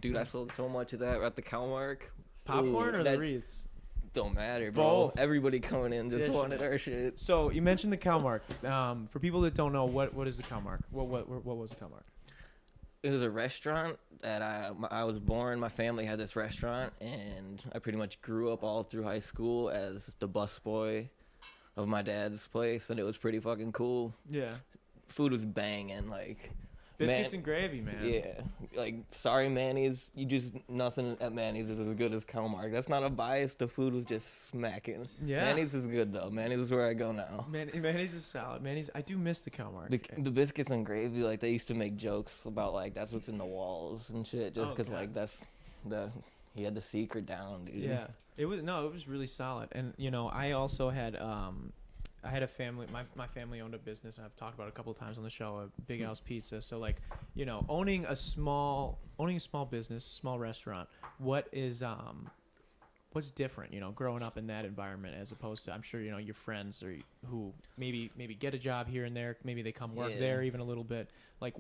Dude, I sold so much of that at the Calmark. Popcorn Ooh, or the that Wreaths? don't matter, bro. Both. Everybody coming in just Yeah, wanted our shit. So you mentioned the Calmark. For people that don't know, what is the Calmark? What was the Calmark? It was a restaurant that I was born. My family had this restaurant, and I pretty much grew up all through high school as the busboy of my dad's place, and it was pretty fucking cool. Yeah. Food was banging, like Biscuits and gravy, man. yeah, like sorry Manny's, you just nothing at Manny's is as good as Calmark. That's not a bias. The food was just smacking. Yeah. Manny's is good though. Manny's is where I go now. Manny's is solid. I do miss the Calmark. The biscuits and gravy, like they used to make jokes about like that's what's in the walls and shit, just because like that's he had the secret down, dude. Yeah. It was really solid. And I also had I had a family. My family owned a business. I've talked about it a couple of times on the show. A Big House Pizza. So like, owning a small business, small restaurant. What's different? Growing up in that environment as opposed to, I'm sure your friends or who maybe get a job here and there. Maybe they come work there even a little bit. Like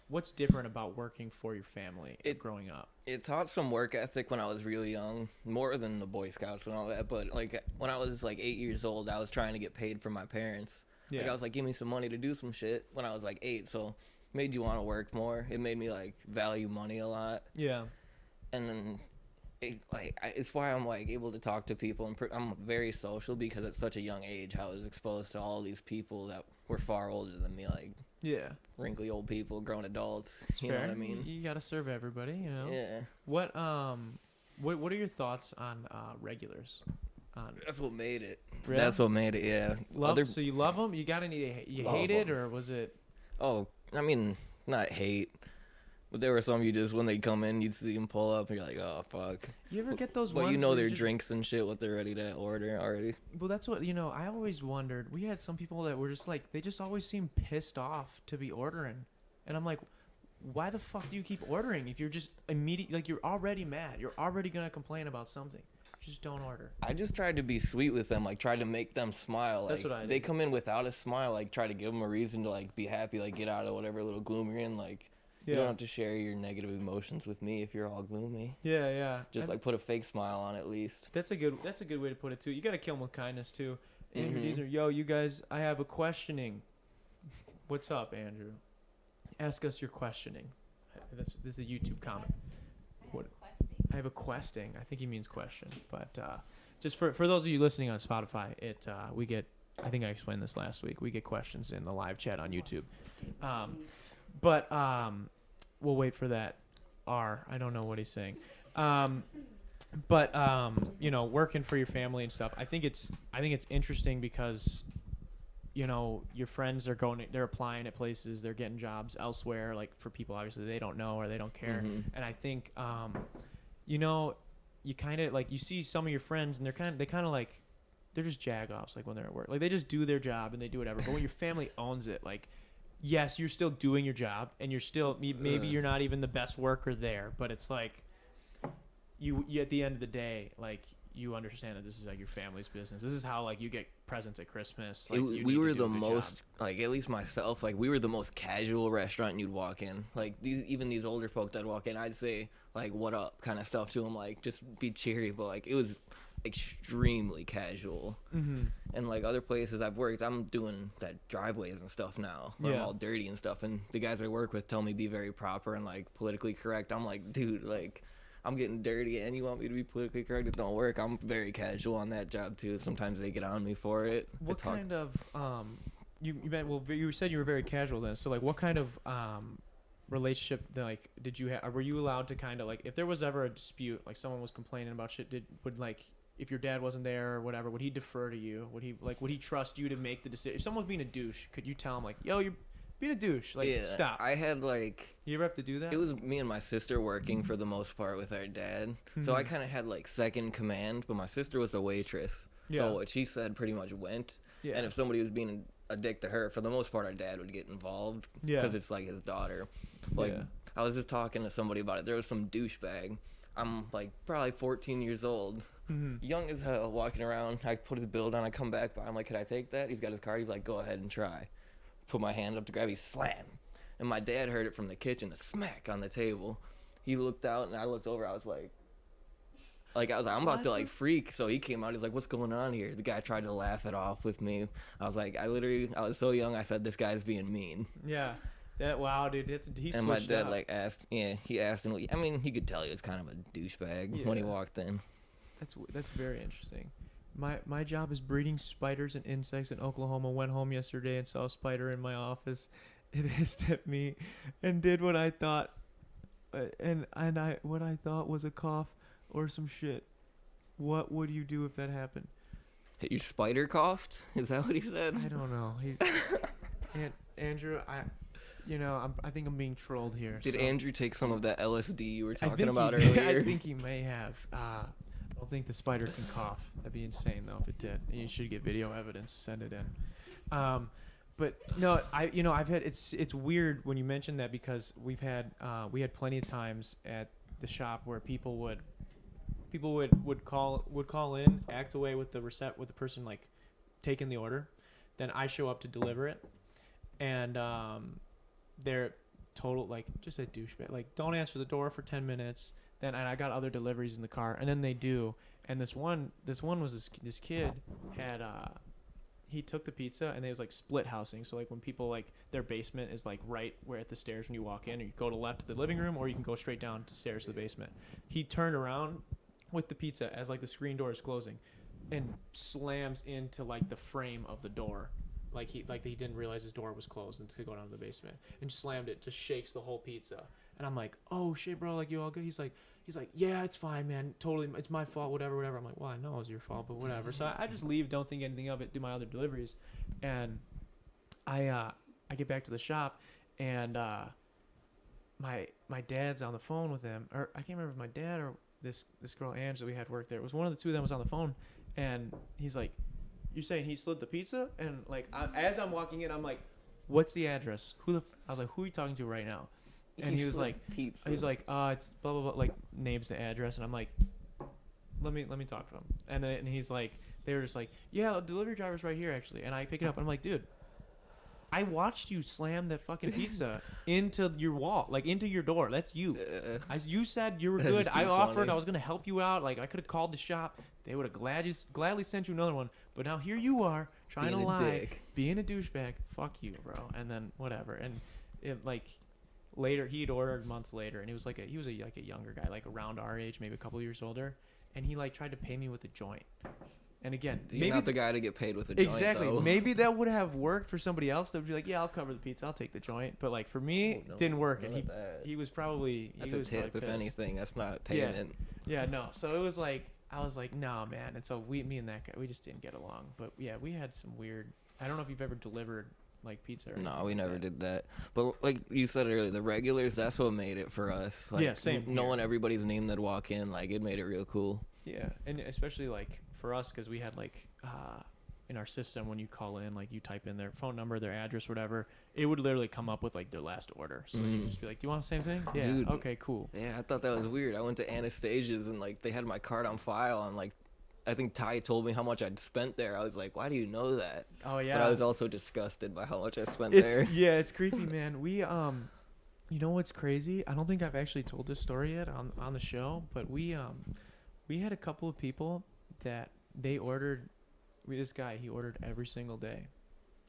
what's different about working for your family growing up? It taught some work ethic when I was really young, more than the Boy Scouts and all that. But like when I was like 8 years old, I was trying to get paid from my parents. Yeah. Like I was like, give me some money to do some shit when I was like 8. So it made you want to work more. It made me like value money a lot. Yeah. And then it's why I'm like able to talk to people, and I'm very social because at such a young age I was exposed to all these people that were far older than me, like wrinkly old people, grown adults. It's you fair. Know what I mean? You gotta serve everybody, Yeah. What are your thoughts on regulars? That's what made it. Really? That's what made it. Yeah. So you love them? You got any? You hate it, or was it? Oh, I mean, not hate. But there were some you just, when they come in, you'd see them pull up, and you're like, oh, fuck. You ever get those but ones? But their drinks and shit, what they're ready to order already. Well, that's what, I always wondered. We had some people that were just like, they just always seem pissed off to be ordering. And I'm like, why the fuck do you keep ordering if you're just like, you're already mad. You're already going to complain about something. Just don't order. I just tried to be sweet with them, like, tried to make them smile. Like, that's what I did. They come in without a smile, like, try to give them a reason to, like, be happy, like, get out of whatever little gloom you're in, like... You don't have to share your negative emotions with me if you're all gloomy. Yeah. Just like put a fake smile on at least. That's a good way to put it too. You gotta kill them with kindness too. Andrew Deezer, yo, you guys, I have a questioning. What's up, Andrew? Ask us your questioning. This is a YouTube comment. I have a questing. I think he means question. But just for those of you listening on Spotify, we get. I think I explained this last week. We get questions in the live chat on YouTube. But we'll wait for that. I don't know what he's saying. But working for your family and stuff. I think it's interesting because, your friends are they're applying at places, they're getting jobs elsewhere. Like for people, obviously they don't know or they don't care. And I think, you kind of like you see some of your friends and they're just jag-offs. Like when they're at work, like they just do their job and they do whatever. But when your family owns it, like. Yes, you're still doing your job, and you're still maybe you're not even the best worker there, but it's like you at the end of the day, like you understand that this is like your family's business. This is how like you get presents at Christmas. Like we were the most like at least myself, like we were the most casual restaurant you'd walk in. Like even these older folk that walk in, I'd say like what up kind of stuff to them, like just be cheery, but like it was extremely casual. And like other places I've worked, I'm doing that driveways and stuff now where I'm all dirty and stuff, and the guys I work with tell me be very proper and like politically correct. I'm like, dude, like I'm getting dirty and you want me to be politically correct? It don't work. I'm very casual on that job too. Sometimes they get on me for it. What kind of you said you were very casual then, so like what kind of relationship like did you have? Were you allowed to kind of like, if there was ever a dispute, like someone was complaining about shit, if your dad wasn't there or whatever, would he defer to you? Would he trust you to make the decision? If someone was being a douche, could you tell him like, yo, you're being a douche, like stop? I had like, you ever have to do that? It was me and my sister working for the most part with our dad, so I kind of had like second command, but my sister was a waitress, so what she said pretty much went. And if somebody was being a dick to her, for the most part our dad would get involved because it's like his daughter. Like I was just talking to somebody about it. There was some douchebag. I'm like probably 14 years old, young as hell, walking around. I put his bill down. I come back by. I'm like, "Could I take that?" He's got his card. He's like, "Go ahead and try." Put my hand up to grab. He slam, and my dad heard it from the kitchen. A smack on the table. he looked out and I looked over. I was like, I'm about to like freak. So he came out. He's like, "What's going on here?" The guy tried to laugh it off with me. I was like, I was so young. I said, "This guy's being mean." Yeah. Wow, dude. He And my switched dad up. like asked, he asked, and I mean, he could tell he was kind of a douchebag when he Yeah. walked in. That's very interesting. My job is breeding spiders and insects in Oklahoma. Went home yesterday and saw a spider in my office. It hissed at me and did what I thought, what I thought was a cough or some shit. What would you do if that happened? Your spider coughed? Is that what he said? I don't know. Andrew, I think I'm being trolled here. Did so- Andrew take some of that LSD you were I talking think about he- earlier? I think he may have. I don't think the spider can cough. That'd be insane though if it did. You should get video evidence. Send it in. But no, I've had it's weird when you mention that because we had plenty of times at the shop where people would call in, act away with the person like taking the order, then I show up to deliver it, and they're total like just a douchebag. Like don't answer the door for 10 minutes. Then and I got other deliveries in the car, and then they do. And this one was this kid had he took the pizza and they was like split housing. So like when people like their basement is like right where at the stairs when you walk in, or you go to left to the living room, or you can go straight down the stairs to the basement. He turned around with the pizza as like the screen door is closing, and slams into like the frame of the door. Like he didn't realize his door was closed and to go down to the basement and slammed it, just shakes the whole pizza. And I'm like, oh shit, bro, like you all good? He's like, yeah, it's fine, man. Totally, it's my fault, whatever. I'm like, well, I know it was your fault, but whatever. So I just leave, don't think anything of it, do my other deliveries, and I get back to the shop, and my dad's on the phone with him, or I can't remember if my dad or this girl Ange that we had work there. It was one of the two of them was on the phone, and he's like, "You're saying he slid the pizza?" And like as I'm walking in, I'm like, "What's the address? I was like, "Who are you talking to right now?" And he was like, pizza. he's like, it's blah blah blah, like names the address, and I'm like, let me talk to him. And he's like, they were just like, yeah, the delivery driver's right here actually. And I pick it up, and I'm like, dude, I watched you slam that fucking pizza into your wall, like into your door. That's you. You said you were That's good. just too I offered. funny. I was gonna help you out. Like I could have called the shop. They would have gladly sent you another one. But now here you are trying Being to a lie, dick. being a douchebag. Fuck you, bro. And then whatever. And it like later he'd ordered months later, and he was like a younger guy, like around our age, maybe a couple years older, and he like tried to pay me with a joint. And again, You're maybe not the guy to get paid with a joint, exactly. though. Maybe that would have worked for somebody else. That would be like, yeah, I'll cover the pizza, I'll take the joint. But like for me, Oh, no, it didn't work, and none of that. he was probably That's he a was tip, probably if pissed. anything. That's not payment. Yeah, no. So it was like I was like, no, man. And so me and that guy, we just didn't get along. But yeah, we had some weird. I don't know if you've ever delivered like pizza. Or No, we never that. did that. But like you said earlier, the regulars, that's what made it for us. Like, Yeah, same here. Knowing everybody's name that'd walk in, like, it made it real cool. Yeah, and especially like for us, because we had like in our system when you call in, like you type in their phone number, their address, whatever, it would literally come up with like their last order. So you just be like, "Do you want the same thing?" Yeah. Dude. Okay. Cool. Yeah, I thought that was weird. I went to Anastasia's and, like, they had my card on file, and, like, I think Ty told me how much I'd spent there. I was like, why do you know that? Oh yeah. But I was also disgusted by how much I spent It's there. yeah, it's creepy, man. We you know what's crazy? I don't think I've actually told this story yet on the show, but we had a couple of people that they ordered. This guy, he ordered every single day.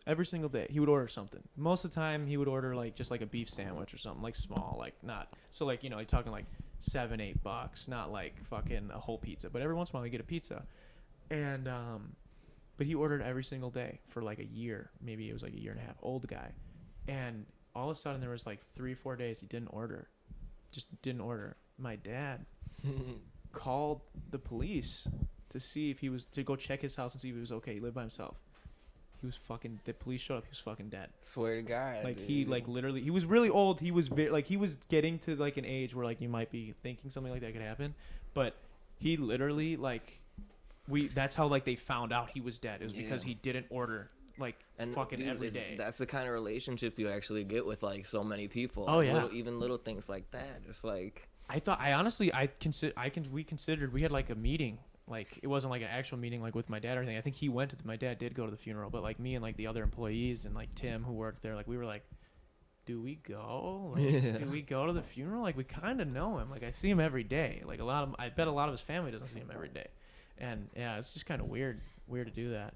Every single day, he would order something. Most of the time, he would order like just like a beef sandwich or something like small, like not so like you're talking like $7-8, not like fucking a whole pizza. But every once in a while, we get a pizza, and but he ordered every single day for like a year. Maybe it was like a year and a half. Old guy, and all of a sudden there was like 3-4 days he didn't order, just didn't order. My dad called the police to see if he was to go check his house and see if he was okay. He lived by himself. He was fucking. The police showed up. He was fucking dead. Swear to God. Like dude. he like literally. He was really old. He was very, like he was getting to like an age where like you might be thinking something like that could happen, but he literally like that's how like they found out he was dead. It was because Yeah. he didn't order like fucking dude, every day. That's the kind of relationships you actually get with, like, so many people. Oh, Like, yeah. even little things like that. It's like, We considered we had like a meeting. Like it wasn't like an actual meeting like with my dad or anything. I think he went to my dad did go to the funeral, but like me and like the other employees and like Tim who worked there, like we were like, do we go? Like, do we go to the funeral? Like, we kind of know him. Like, I see him every day. Like, I bet a lot of his family doesn't see him every day. And yeah, it's just kind of weird to do that.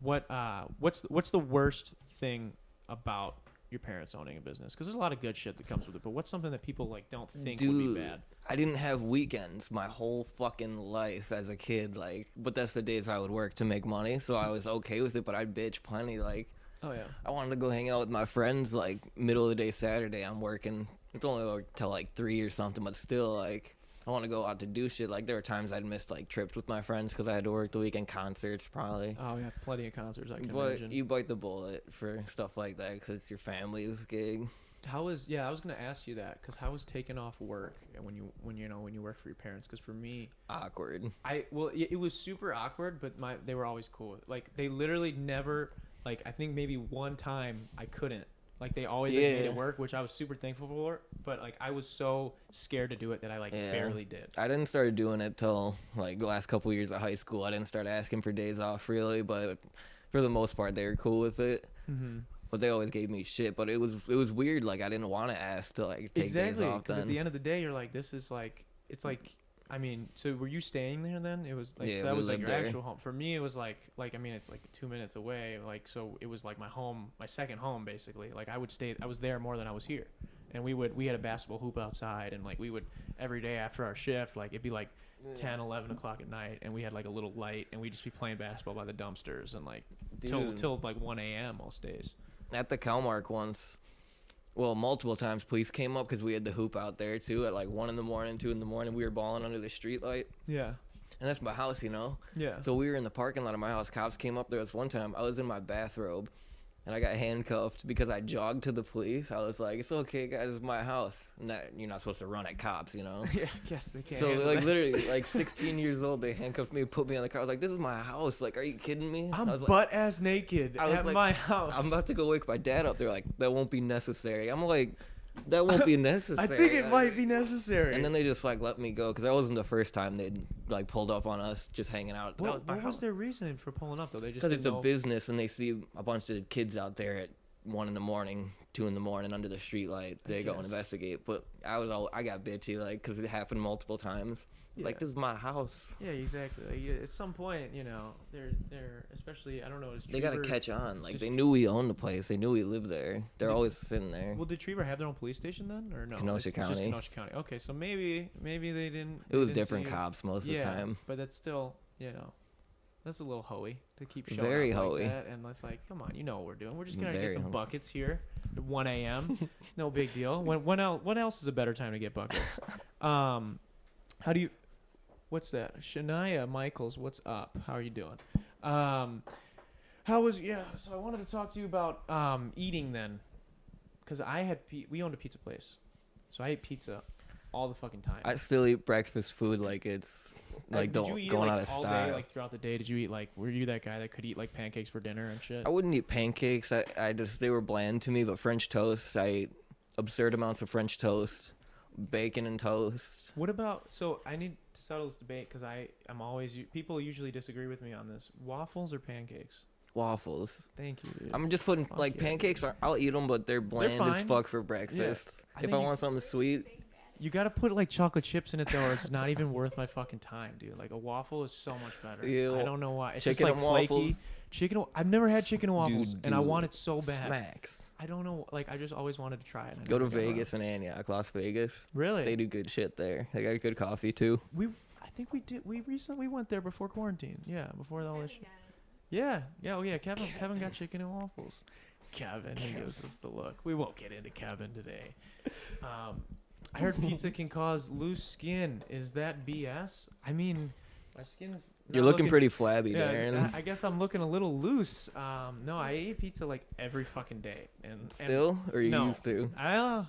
What's the worst thing about your parents owning a business? Because there's a lot of good shit that comes with it, but what's something that people like don't think would be bad? I didn't have weekends my whole fucking life as a kid, like, but that's the days I would work to make money, so I was okay with it. But I'd bitch plenty, like, Oh yeah. I wanted to go hang out with my friends, like, middle of the day Saturday. I'm working. It's only like till like 3 or something, but still, like, I want to go out to do shit. Like, there were times I'd missed like trips with my friends because I had to work the weekend, concerts probably. Oh yeah, plenty of concerts I can But imagine. you bite the bullet for stuff like that because it's your family's gig. I was gonna ask you that because how was taking off work and when you work for your parents? Because for me, Awkward. it was super awkward, but they were always cool. Like they literally never like I think maybe one time I couldn't. Like they always like, made it work, which I was super thankful for. But like I was so scared to do it that I barely did. I didn't start doing it till like the last couple years of high school. I didn't start asking for days off really, but for the most part they were cool with it. Mm-hmm. But they always gave me shit. But it was weird. Like I didn't want to ask to like take days off. Because Then at the end of the day, you're like, this is like it's like. I mean, so were you staying there then? It was like Yeah, so that we was like lived your there. actual home. For me, it was like I mean, it's like 2 minutes away. Like so, it was like my home, my second home basically. Like I was there more than I was here, and we had a basketball hoop outside, and like we would every day after our shift, like it'd be like 10, 11 o'clock at night, and we had like a little light, and we'd just be playing basketball by the dumpsters, and like till like 1 a.m. most days. At the Calmark once, well, multiple times police came up because we had the hoop out there too at like 1 in the morning, 2 in the morning. We were balling under the street light. Yeah. And that's my house, you know? Yeah. So we were in the parking lot of my house. Cops came up. There was one time I was in my bathrobe and I got handcuffed because I jogged to the police. I was like, it's okay, guys, it's my house. And that, you're not supposed to run at cops, you know? Yeah. Yes, they can't. So handle like that. literally like 16 years old, they handcuffed me, put me on the car. I was like, this is my house. Like, are you kidding me? I'm I was like, butt ass naked I was at like, my house. I'm about to go wake my dad up. They're like, that won't be necessary. I'm like, that won't be necessary. I think it might be necessary. And then they just like let me go because that wasn't the first time they'd like pulled up on us just hanging out. What was their reasoning for pulling up though? They just Because it's didn't a know- business and they see a bunch of kids out there at 1 in the morning, 2 in the morning under the street light. They go and guess. investigate. But I got bitchy like because it happened multiple times. It's like, Yeah. this is my house. Yeah, exactly. Like, yeah, at some point, you know, they're especially I don't know. They got to catch on. Like just- they knew we owned the place. They knew we lived there. They're always sitting there. Well, did Trevor have their own police station then, or no? Kenosha It's just County. Kenosha County. Okay, so maybe they didn't. It was they didn't different see- cops most of the Yeah, time. but that's still, you know, that's a little hoey to keep showing Very up like hoey. that, and it's like, come on, you know what we're doing. We're just gonna Very get some hoey. buckets here at 1 a.m. No big deal. When else is a better time to get buckets? How do you? What's that? Shania Michaels, what's up? How are you doing? So I wanted to talk to you about eating then, because we owned a pizza place, so I ate pizza all the fucking time. I still eat breakfast food like it's like Did you eat going it, out like, of all style. day, like throughout the day? Did you eat were you that guy that could eat like pancakes for dinner and shit? I wouldn't eat pancakes. I just they were bland to me. But French toast, I ate absurd amounts of French toast, bacon and toast. What about? So I need to settle this debate because I'm always people usually disagree with me on this. Waffles or pancakes? Waffles. Thank you, dude. I'm just putting Fuck like yeah. pancakes. I'll eat them, but they're bland as fine. fuck for breakfast. I If think I you- want something sweet, You gotta put like chocolate chips in it though, or it's not even worth my fucking time, dude. Like a waffle is so much better. Ew. I don't know why. It's chicken just like and flaky. waffles. I've never had chicken and waffles, Dude, and I want it so bad. smacks. I don't know. Like I just always wanted to try it. and I Go to never got around. Vegas and Antioch, Las Vegas. Really? They do good shit there. They got good coffee too. I think we did. We recently went there before quarantine. Yeah, before all this. Yeah. Oh yeah. Kevin got chicken and waffles. Kevin, he gives us the look. We won't get into Kevin today. I heard pizza can cause loose skin. Is that BS? I mean, my skin's. You're not looking pretty flabby, Yeah, Darren. I guess I'm looking a little loose. No, I eat pizza like every fucking day, and Still, or you no. used to? I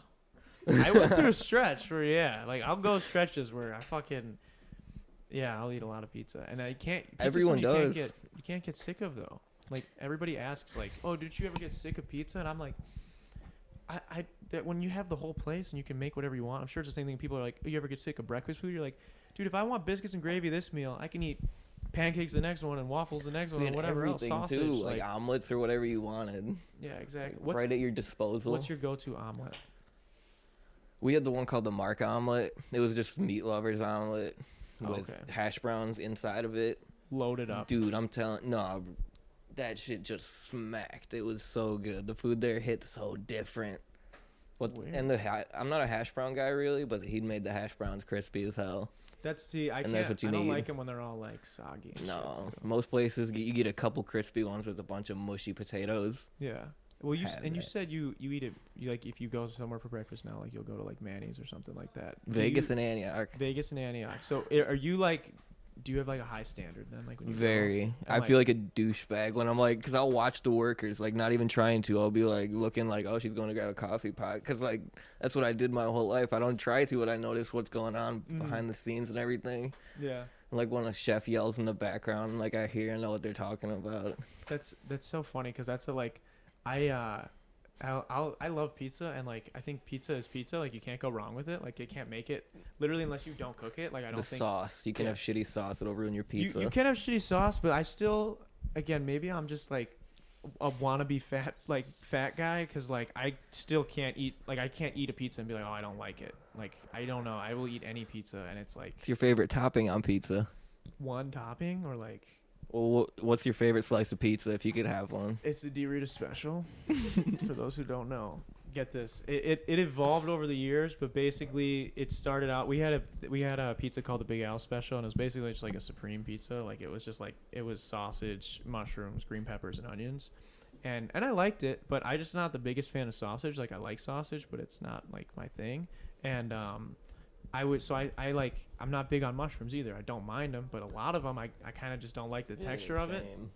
went through a stretch where like I'll go stretches where I fucking I'll eat a lot of pizza, and I can't. pizza's Everyone something does. You can't get sick of though. Like everybody asks, like, oh, did you ever get sick of pizza? And I'm like, that when you have the whole place and you can make whatever you want. I'm sure it's the same thing. People are like, oh, you ever get sick of breakfast food? You're like, dude, if I want biscuits and gravy this meal, I can eat pancakes the next one, and waffles the next one, We and had whatever else, everything sausage. too, like omelets or whatever you wanted, yeah, exactly. right at your disposal. What's your go-to omelet? We had the one called the Mark omelet. It was just meat lovers omelet with Okay. hash browns inside of it. Loaded up. Dude, I'm telling, no, that shit just smacked. It was so good. The food there hit so different. Weird. And I'm not a hash brown guy really, but he made the hash browns crispy as hell. I And can't. that's what you I don't need. like them when they're all like soggy. And No, shit, so. most places you get a couple crispy ones with a bunch of mushy potatoes. Yeah. Well, you Have you that. said you eat it. You like if you go somewhere for breakfast now, like you'll go to like Manny's or something like that. Vegas and Antioch. Vegas and Antioch. So are you like? Do you have like a high standard then? Like when you go? Very. And, I feel like a douchebag when I'm like, because I'll watch the workers, like not even trying to. I'll be like looking like, oh, she's going to grab a coffee pot. Because like that's what I did my whole life. I don't try to, but I notice what's going on behind the scenes and everything. Yeah. And, like when a chef yells in the background, like I hear and know what they're talking about. That's so funny because that's a like, I love pizza and like I think pizza is pizza. Like you can't go wrong with it. Like you can't make it literally unless you don't cook it. Like I don't The think sauce. You can Yeah. have shitty sauce that'll ruin your pizza. You can have shitty sauce, but I still, again, maybe I'm just like a wannabe fat guy because like I still can't eat I can't eat a pizza and be like, oh, I don't like it. Like I don't know, I will eat any pizza and it's like What's your favorite topping on pizza? one topping or like Well, what's your favorite slice of pizza if you could have one? it's the D-Rita special. For those who don't know, get this. It evolved over the years, but basically it started out. We had a pizza called the Big Al Special, and it was basically just like a supreme pizza. Like it was just like it was sausage, mushrooms, green peppers, and onions, and I liked it, but I just not the biggest fan of sausage. Like I like sausage, but it's not like my thing. And I'm not big on mushrooms either. I don't mind them, but a lot of them I kind of just don't like the texture of it. Same.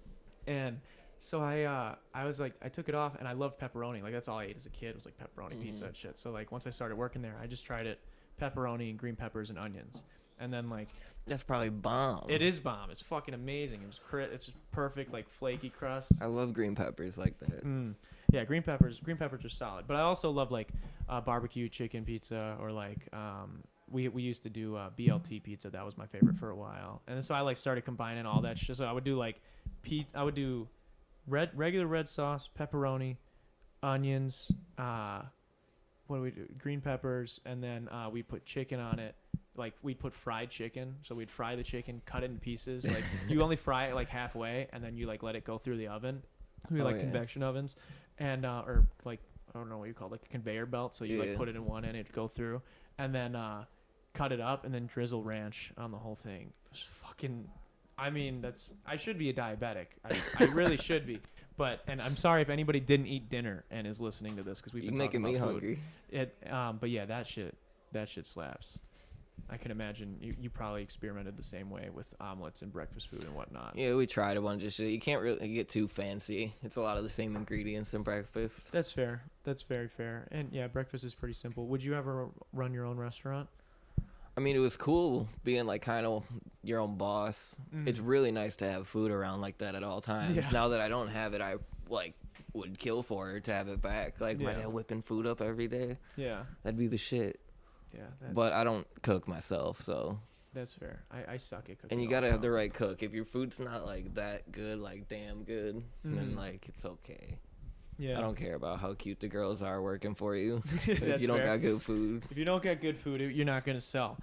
And so I was like, I took it off and I loved pepperoni. Like that's all I ate as a kid was like pepperoni pizza and shit. So like once I started working there, I just tried it, pepperoni and green peppers and onions. And then like, That's probably bomb. it is bomb. It's fucking amazing. It was it's just perfect, like flaky crust. I love green peppers like that. Yeah, green peppers are solid. But I also love like barbecue chicken pizza or like we used to do BLT pizza. That was my favorite for a while. And so I like started combining all that shit. So I would do like I would do regular red sauce, pepperoni, onions, what do we do? Green peppers, and then we put chicken on it. Like we'd put fried chicken, so we'd fry the chicken, cut it in pieces. Like you only fry it like halfway, and then you like let it go through the oven. We like convection ovens, and or like I don't know what you call it, like a conveyor belt. So you like put it in one end, it'd go through, and then cut it up, and then drizzle ranch on the whole thing. It was fucking. I mean, I should be a diabetic. I really should be. And I'm sorry if anybody didn't eat dinner and is listening to this because we've been You're making talking me about food. hungry. But yeah, that shit slaps. I can imagine you probably experimented the same way with omelets and breakfast food and whatnot. Yeah, we tried a bunch of shit. You can't really get too fancy. It's a lot of the same ingredients in breakfast. That's fair. That's very fair. And yeah, breakfast is pretty simple. Would you ever run your own restaurant? I mean, it was cool being like kind of your own boss. It's really nice to have food around like that at all times. Yeah. Now that I don't have it, I like would kill for it to have it back. Like my Yeah. dad whipping food up every day. Yeah. That'd be the shit. Yeah. But I don't cook myself, so. That's fair. I suck at cooking. And you gotta have the also. right cook. If your food's not like that good, like damn good, then like it's okay. Yeah. I don't care about how cute the girls are working for you. If That's you don't fair. got good food. If you don't get good food, you're not gonna sell.